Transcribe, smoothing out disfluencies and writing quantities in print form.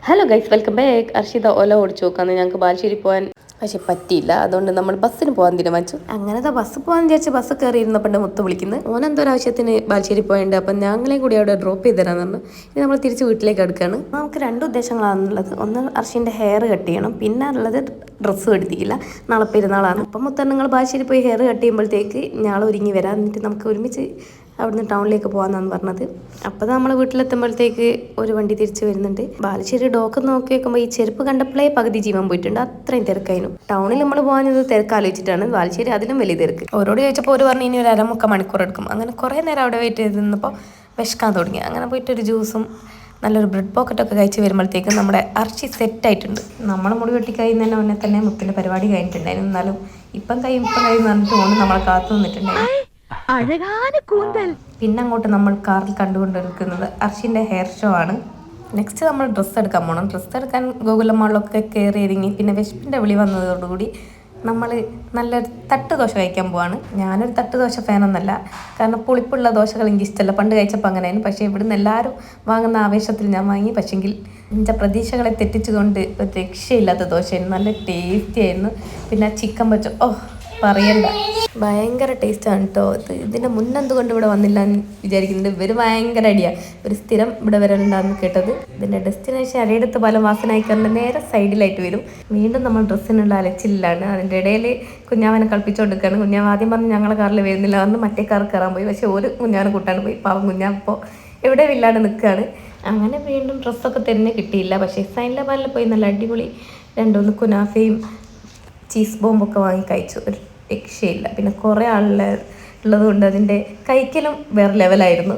Hello guys, welcome back. Arshitha Ola ഓടിച്ചു നോക്കാന്ന് ഞങ്ങൾക്ക് ബാലുശ്ശേരി പോകാൻ പക്ഷെ പറ്റിയില്ല. അതുകൊണ്ട് നമ്മൾ ബസ്സിന് പോകാൻ തീരുമാനിച്ചു. അങ്ങനത്തെ ബസ് പോകാൻ വിചാരിച്ച് ബസ് കയറിയിരുന്നപ്പോൾ മുത്ത് വിളിക്കുന്നത് ഓൻ എന്തോ ആവശ്യത്തിന് ബാലുശ്ശേരി പോയിട്ടുണ്ട്. അപ്പം ഞങ്ങളെയും കൂടി അവിടെ ഡ്രോപ്പ് ചെയ്ത് തരാമെന്ന് പറഞ്ഞു. ഇനി നമ്മൾ തിരിച്ച് വീട്ടിലേക്ക് എടുക്കുകയാണ്. നമുക്ക് രണ്ട് ഉദ്ദേശങ്ങളാണുള്ളത്. ഒന്ന് അർഷിൻ്റെ ഹെയർ കട്ട് ചെയ്യണം, പിന്നെ ഉള്ളത് ഡ്രസ്സ് എടുത്തിട്ടില്ല. നാളെ പെരുന്നാളാണ്. അപ്പം മുത്ത നിങ്ങൾ ബാലുശ്ശേരി പോയി ഹെയർ കട്ട് ചെയ്യുമ്പോഴത്തേക്ക് ഞാൾ ഒരുങ്ങി വരാം, എന്നിട്ട് നമുക്ക് ഒരുമിച്ച് അവിടുന്ന് ടൗണിലേക്ക് പോകാമെന്നാണ് പറഞ്ഞത്. അപ്പോൾ നമ്മൾ വീട്ടിലെത്തുമ്പോഴത്തേക്ക് ഒരു വണ്ടി തിരിച്ച് വരുന്നുണ്ട്. ബാലുശ്ശേരി ഡോക്ക് നോക്കി വെക്കുമ്പോൾ ഈ ചെരുപ്പ് കണ്ടപ്പോഴേ പകുതി ജീവൻ പോയിട്ടുണ്ട്. അത്രയും തിരക്കായിരുന്നു. ടൗണിൽ നമ്മൾ പോകുന്നത് തിരക്കാലോചിച്ചിട്ടാണ്. ബാലുശ്ശേരി അതിലും വലിയ തിരക്ക്. ഓരോട് ചോദിച്ചപ്പോൾ ഒരു പറഞ്ഞു ഇനി ഒരു അരമുക്കാൽ മണിക്കൂർ എടുക്കും. അങ്ങനെ കുറേ നേരം അവിടെ വെയിറ്റ് ചെയ്ത് നിന്നപ്പോൾ വിശക്കാൻ തുടങ്ങി. അങ്ങനെ പോയിട്ടൊരു ജ്യൂസും നല്ലൊരു ബ്രെഡ് പോക്കറ്റൊക്കെ കഴിച്ച് വരുമ്പോഴത്തേക്കും നമ്മുടെ അർച്ചി സെറ്റായിട്ടുണ്ട്. നമ്മൾ മുടി വെട്ടി കഴിയുന്നതിന് മുന്നേ തന്നെ മുത്തിൻ്റെ പരിപാടി കഴിഞ്ഞിട്ടുണ്ടായിരുന്നു. എന്നാലും ഇപ്പം പറഞ്ഞിട്ട് കൊണ്ട് നമ്മളെ കാത്തു നിന്നിട്ടുണ്ടായിരുന്നു. പിന്നെ അങ്ങോട്ട് നമ്മൾ കാറിൽ കണ്ടുകൊണ്ടിരിക്കുന്നത് അർഷിൻ്റെ ഹെയർ ഷോ ആണ്. നെക്സ്റ്റ് നമ്മൾ ഡ്രസ്സ് എടുക്കാൻ പോകണം. ഡ്രസ്സ് എടുക്കാൻ ഗോകുലം മാളിലൊക്കെ കയറി ഇറങ്ങി. പിന്നെ വിശപ്പിൻ്റെ വിളി വന്നതോടുകൂടി നമ്മൾ നല്ലൊരു തട്ട് ദോശ കഴിക്കാൻ പോവാണ്. ഞാനൊരു തട്ട് ദോശ ഫാനൊന്നല്ല, കാരണം പുളിപ്പുള്ള ദോശകൾ എനിക്ക് ഇഷ്ടമല്ല. പണ്ട് കഴിച്ചപ്പോൾ അങ്ങനെയായിരുന്നു. പക്ഷേ ഇവിടുന്ന് എല്ലാവരും വാങ്ങുന്ന ആവേശത്തിൽ ഞാൻ വാങ്ങി. പക്ഷെങ്കിൽ എൻ്റെ പ്രതീക്ഷകളെ തെറ്റിച്ചുകൊണ്ട് ഒരു രക്ഷയില്ലാത്ത ദോശയായിരുന്നു. നല്ല ടേസ്റ്റി ആയിരുന്നു. പിന്നെ ചിക്കൻ വെച്ച് പറയണ്ട, ഭയങ്കര ടേസ്റ്റാണ് കേട്ടോ. ഇതിൻ്റെ മുന്നെന്തുകൊണ്ട് ഇവിടെ വന്നില്ല എന്ന് വിചാരിക്കുന്നുണ്ട്. ഇവർ ഭയങ്കര അടിയാണ്. ഒരു സ്ഥിരം ഇവിടെ വരലുണ്ടാന്ന് കേട്ടത്. ഇതിൻ്റെ ഡെസ്റ്റിനേഷൻ അരയിടത്ത് പാലം വാസനായിക്കാറിൻ്റെ നേരെ സൈഡിലായിട്ട് വരും. വീണ്ടും നമ്മൾ ഡ്രസ്സിനുള്ള അലച്ചിലാണ്. അതിൻ്റെ ഇടയിൽ കുഞ്ഞാവനെ കളിപ്പിച്ചുകൊണ്ടിരിക്കുകയാണ്. കുഞ്ഞാവ് ആദ്യം പറഞ്ഞ് ഞങ്ങളെ കാറിൽ വരുന്നില്ല, വന്ന് മറ്റേ കാർ കയറാൻ പോയി. പക്ഷേ ഒരു കുഞ്ഞാവനെ കൂട്ടാണ്ട് പോയി. പാവം കുഞ്ഞാവ് ഇപ്പോൾ എവിടെ ഇല്ലാണ്ട് നിൽക്കുകയാണ്. അങ്ങനെ വീണ്ടും ഡ്രസ്സൊക്കെ തന്നെ കിട്ടിയില്ല. പക്ഷേ സൈനിലെ പാലിൽ പോയി നല്ല അടിപൊളി രണ്ടൊന്ന് കുനാഫയും ചീസ് ബോംബൊക്കെ വാങ്ങി കഴിച്ചു. ഒരു രക്ഷയില്ല. പിന്നെ കുറേ ആളുള്ളത് കൊണ്ട് അതിൻ്റെ കഴിക്കലും വേറെ ലെവലായിരുന്നു.